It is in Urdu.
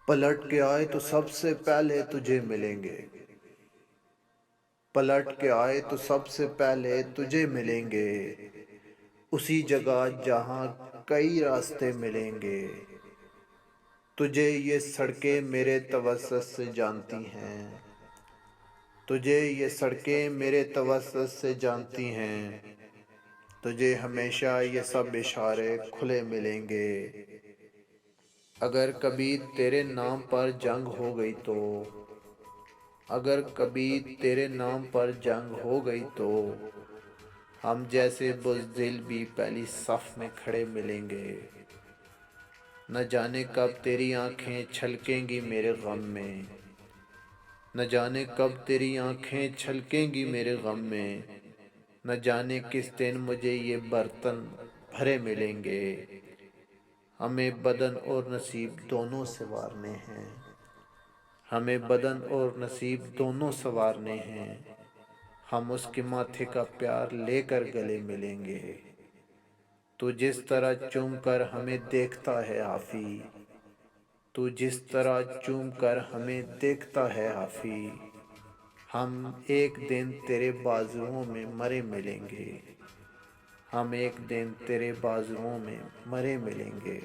پلٹ کے آئے تو سب سے پہلے تجھے ملیں گے، پلٹ کے آئے تو سب سے پہلے تجھے ملیں گے، اسی جگہ جہاں کئی راستے ملیں گے، تجھے یہ سڑکیں میرے توسط سے جانتی ہیں، تجھے یہ سڑکیں میرے توسط سے جانتی ہیں، تجھے ہمیشہ یہ سب اشارے کھلے ملیں گے۔ اگر کبھی تیرے نام پر جنگ ہو گئی تو، اگر کبھی تیرے نام پر جنگ ہو گئی تو، ہم جیسے بزدل بھی پہلی صف میں کھڑے ملیں گے، نہ جانے کب تیری آنکھیں چھلکیں گی میرے غم میں، نہ جانے کب تیری آنکھیں چھلکیں گی میرے غم میں، نہ جانے کس دن مجھے یہ برتن بھرے ملیں گے۔ ہمیں بدن اور نصیب دونوں سنوارنے ہیں، ہمیں بدن اور نصیب دونوں سنوارنے ہیں، ہم اس کے ماتھے کا پیار لے کر گلے ملیں گے۔ تو جس طرح چوم کر ہمیں دیکھتا ہے حافی، تو جس طرح چوم کر ہمیں دیکھتا ہے حافی، ہم ایک دن تیرے بازوؤں میں مرے ملیں گے، ہم ایک دن تیرے بازوؤں میں مرے ملیں گے۔